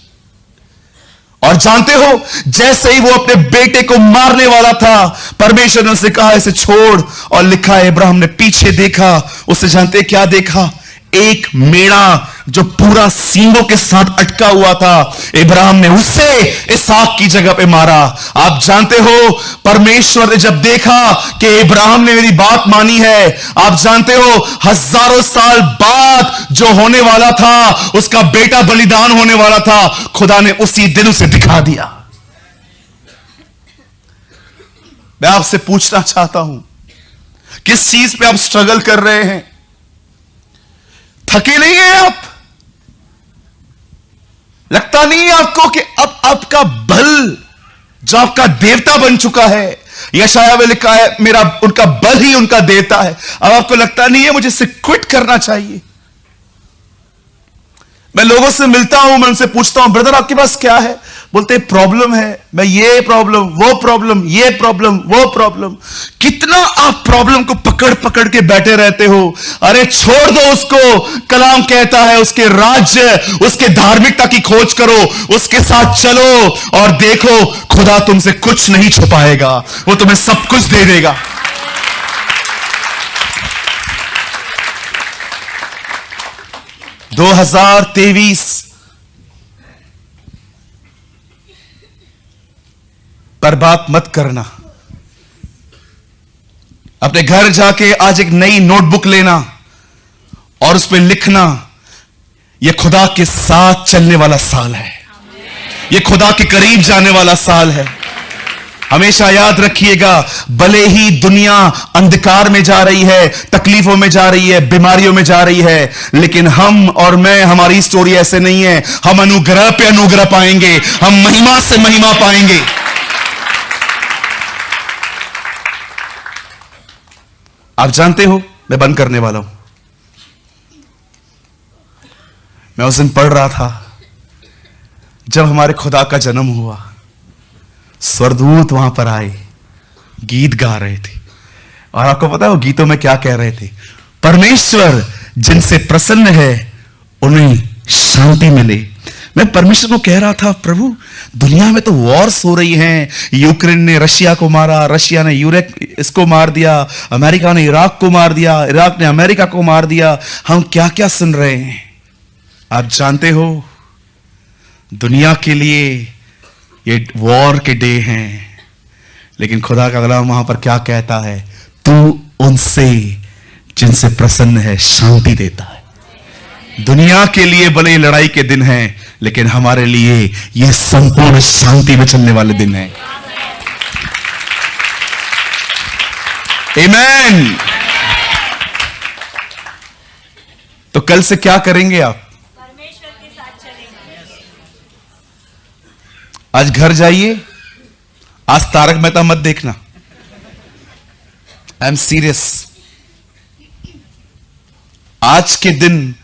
और जानते हो, जैसे ही वो अपने बेटे को मारने वाला था, परमेश्वर ने उसे कहा इसे छोड़, और लिखा है इब्राहिम ने पीछे देखा, उसे जानते क्या देखा? एक मेढ़ा जो पूरा सींगों के साथ अटका हुआ था। इब्राहिम ने उसे इसहाक की जगह पे मारा। आप जानते हो, परमेश्वर ने जब देखा कि इब्राहिम ने मेरी बात मानी है, आप जानते हो हजारों साल बाद जो होने वाला था, उसका बेटा बलिदान होने वाला था, खुदा ने उसी दिन उसे दिखा दिया। मैं आपसे पूछना चाहता हूं, किस चीज पे आप स्ट्रगल कर रहे हैं? थके नहीं हैं आप? लगता नहीं है आपको कि अब आपका बल जो आपका देवता बन चुका है, यशाया में लिखा है मेरा उनका बल ही उनका देवता है, अब आपको लगता नहीं है मुझे इसे क्विट करना चाहिए? मैं लोगों से मिलता हूं, मैं उनसे पूछता हूं ब्रदर आपके पास क्या है? बोलते प्रॉब्लम है। मैं ये प्रॉब्लम, वो प्रॉब्लम, ये प्रॉब्लम, वो प्रॉब्लम। कितना आप प्रॉब्लम को पकड़ पकड़ के बैठे रहते हो? अरे छोड़ दो उसको। कलाम कहता है उसके राज्य, उसके धार्मिकता की खोज करो, उसके साथ चलो और देखो खुदा तुमसे कुछ नहीं छुपाएगा, वो तुम्हें सब कुछ दे देगा। दो 2023 बर्बाद मत करना। अपने घर जाके आज एक नई नोटबुक लेना और उस पर लिखना, यह खुदा के साथ चलने वाला साल है, यह खुदा के करीब जाने वाला साल है। हमेशा याद रखिएगा, भले ही दुनिया अंधकार में जा रही है, तकलीफों में जा रही है, बीमारियों में जा रही है, लेकिन हम और मैं, हमारी स्टोरी ऐसे नहीं है। हम अनुग्रह पे अनुग्रह पाएंगे, हम महिमा से महिमा पाएंगे। आप जानते हो, मैं बंद करने वाला हूं। मैं उस दिन पढ़ रहा था जब हमारे खुदा का जन्म हुआ, स्वर्गदूत वहां पर आए, गीत गा रहे थे, और आपको पता है वो गीतों में क्या कह रहे थे? परमेश्वर जिनसे प्रसन्न है उन्हें शांति मिले। मैं परमेश्वर को कह रहा था, प्रभु दुनिया में तो वॉर्स हो रही हैं, यूक्रेन ने रशिया को मारा, रशिया ने इसको मार दिया, अमेरिका ने इराक को मार दिया, इराक ने अमेरिका को मार दिया, हम क्या क्या सुन रहे हैं। आप जानते हो, दुनिया के लिए ये वॉर के डे हैं, लेकिन खुदा का कलाम वहां पर क्या कहता है? तू उनसे जिनसे प्रसन्न है शांति देता है। दुनिया के लिए भले ही लड़ाई के दिन हैं, लेकिन हमारे लिए ये संपूर्ण शांति में चलने वाले दिन हैं। आमीन। तो कल से क्या करेंगे आप? परमेश्वर के साथ चलेंगे। आज घर जाइए, आज तारक मेहता मत देखना। I am serious. आज के दिन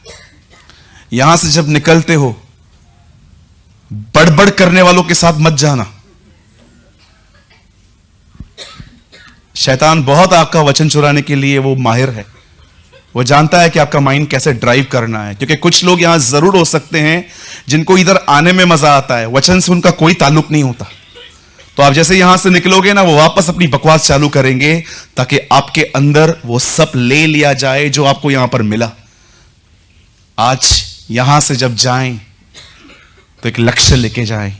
यहां से जब निकलते हो, बड़बड़ करने वालों के साथ मत जाना। शैतान बहुत आपका वचन चुराने के लिए वो माहिर है, वो जानता है कि आपका माइंड कैसे ड्राइव करना है। क्योंकि कुछ लोग यहां जरूर हो सकते हैं जिनको इधर आने में मजा आता है, वचन से उनका कोई ताल्लुक नहीं होता। तो आप जैसे यहां से निकलोगे ना, वो वापस अपनी बकवास चालू करेंगे ताकि आपके अंदर वो सब ले लिया जाए जो आपको यहां पर मिला। आज यहां से जब जाएं तो एक लक्ष्य लेके जाएं।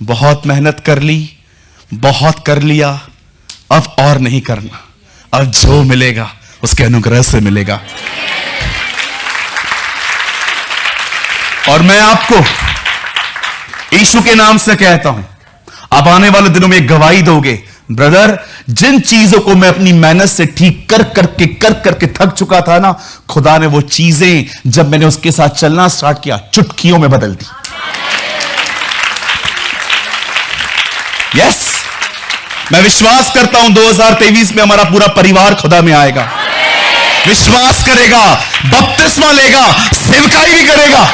बहुत मेहनत कर ली, बहुत कर लिया, अब और नहीं करना। अब जो मिलेगा उसके अनुग्रह से मिलेगा। और मैं आपको यीशु के नाम से कहता हूं, आप आने वाले दिनों में गवाही दोगे, ब्रदर, जिन चीजों को मैं अपनी मेहनत से ठीक कर करके थक चुका था ना, खुदा ने वो चीजें जब मैंने उसके साथ चलना स्टार्ट किया, चुटकियों में बदल दी। यस, मैं विश्वास करता हूं 2023 में हमारा पूरा परिवार खुदा में आएगा, विश्वास करेगा, बपतिस्मा लेगा, सेवकाई भी करेगा।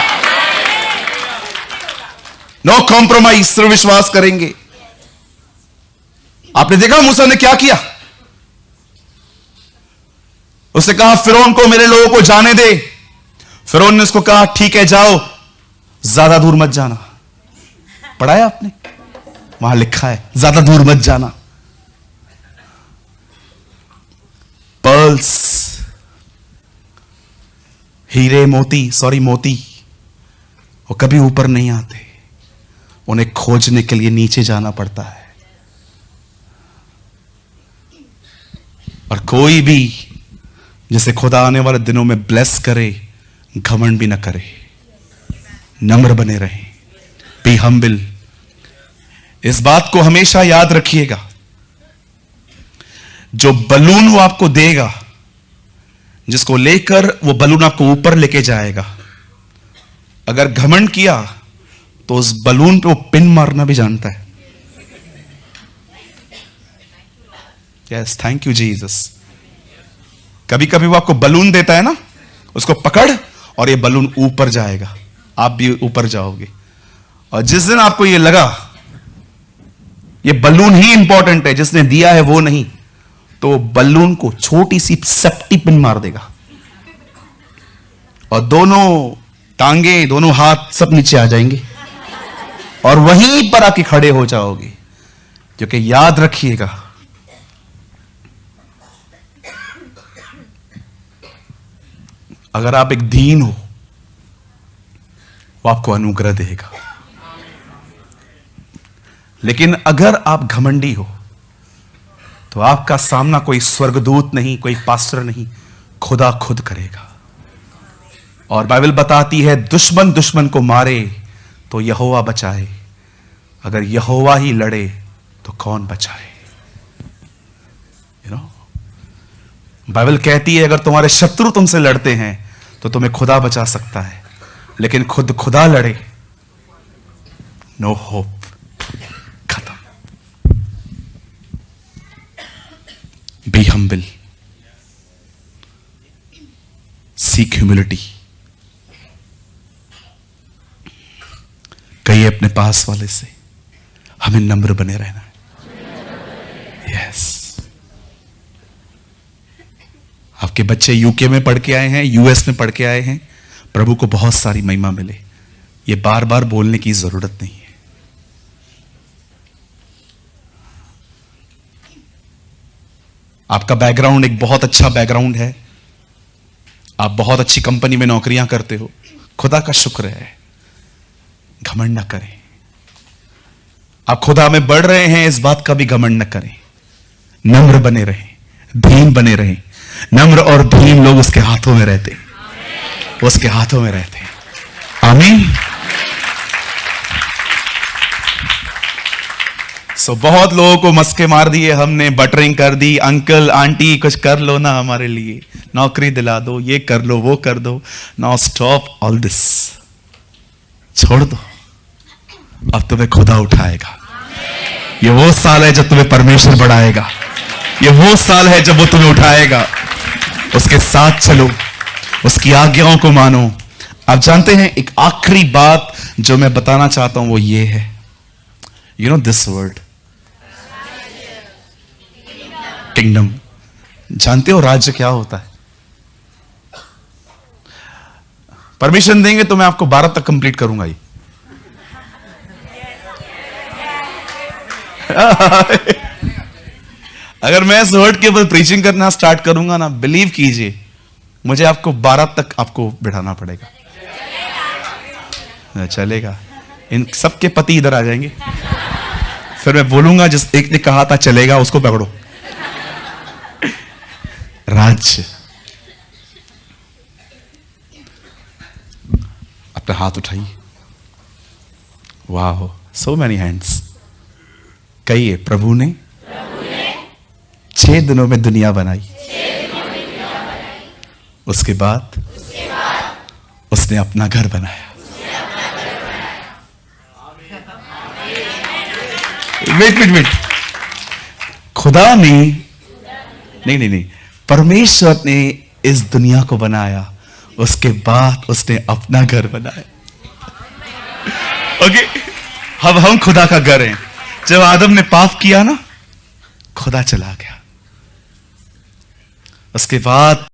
नो कॉम्प्रोमाइज, सिर्फ विश्वास करेंगे। आपने देखा मूसा ने क्या किया? उसने कहा फिरौन को मेरे लोगों को जाने दे। फिरौन ने उसको कहा ठीक है जाओ, ज्यादा दूर मत जाना। पढ़ा है आपने? वहां लिखा है ज्यादा दूर मत जाना। पर्ल्स, हीरे मोती, मोती, वो कभी ऊपर नहीं आते, उन्हें खोजने के लिए नीचे जाना पड़ता है। और कोई भी जिसे खुदा आने वाले दिनों में ब्लेस करे, घमंड भी ना करे, नम्र बने रहे, बी हम्बल। इस बात को हमेशा याद रखिएगा, जो बलून वो आपको देगा, जिसको लेकर वो बलून आपको ऊपर लेके जाएगा, अगर घमंड किया तो उस बलून पे वो पिन मारना भी जानता है। Yes, thank you Jesus. कभी कभी वो आपको बलून देता है ना, उसको पकड़ और ये बलून ऊपर जाएगा, आप भी ऊपर जाओगे। और जिस दिन आपको ये लगा ये बलून ही इंपॉर्टेंट है, जिसने दिया है वो नहीं, तो बलून को छोटी सी सेफ्टी पिन मार देगा और दोनों टांगे, दोनों हाथ सब नीचे आ जाएंगे और वहीं पर आके खड़े हो जाओगे। क्योंकि याद रखिएगा, अगर आप एक दीन हो, वो आपको अनुग्रह देगा। लेकिन अगर आप घमंडी हो, तो आपका सामना कोई स्वर्गदूत नहीं, कोई पास्टर नहीं, खुदा खुद करेगा। और बाइबल बताती है दुश्मन दुश्मन को मारे तो यहोवा बचाए, अगर यहोवा ही लड़े तो कौन बचाए? बाइबल कहती है अगर तुम्हारे शत्रु तुमसे लड़ते हैं तो तुम्हें खुदा बचा सकता है, लेकिन खुद खुदा लड़े, नो होप, खत्म। Be humble, seek humility. कहिए अपने पास वाले से, हमें नम्र बने रहना है। यस, आपके बच्चे यूके में पढ़ के आए हैं, यूएस में पढ़ के आए हैं, प्रभु को बहुत सारी महिमा मिले। ये बार बार बोलने की जरूरत नहीं है। आपका बैकग्राउंड एक बहुत अच्छा बैकग्राउंड है, आप बहुत अच्छी कंपनी में नौकरियां करते हो, खुदा का शुक्र है। घमंड न करें। आप खुदा में बढ़ रहे हैं, इस बात का भी घमंड न करें। नम्र बने रहें, धीन बने रहें। नम्र और धीन लोग उसके हाथों में रहते हैं, उसके हाथों में रहते हैं। आमीन। बहुत लोगों को मस्के मार दिए हमने, बटरिंग कर दी, अंकल आंटी कुछ कर लो ना हमारे लिए, नौकरी दिला दो, ये कर लो, वो कर दो। नाउ स्टॉप ऑल दिस, छोड़ दो। अब तुम्हें खुदा उठाएगा। ये वो साल है जब तुम्हें परमेश्वर बढ़ाएगा, ये वो साल है जब वो तुम्हें उठाएगा। उसके साथ चलो, उसकी आज्ञाओं को मानो। आप जानते हैं एक आखिरी बात जो मैं बताना चाहता हूं वो ये है, you know this word kingdom. जानते हो राज्य क्या होता है? परमिशन देंगे तो मैं आपको 12 तक कंप्लीट करूंगा ये। अगर मैं इस वर्ड के ऊपर प्रीचिंग करना स्टार्ट करूंगा ना, बिलीव कीजिए मुझे आपको 12 तक आपको बिठाना पड़ेगा। चलेगा। इन सबके पति इधर आ जाएंगे, फिर मैं बोलूंगा जिस एक ने कहा था चलेगा उसको पकड़ो। राज्य, अपना हाथ उठाइए। वाह, सो मैनी हैंड्स। कहिए प्रभु ने 6 दिनों में दुनिया बनाई। उसके बाद उसने अपना घर बनाया। वेट, खुदा ने नहीं, परमेश्वर ने इस दुनिया को बनाया, उसके बाद उसने अपना घर बनाया। ओके, अब हम खुदा का घर हैं। जब आदम ने पाप किया ना, खुदा चला गया। उसके बाद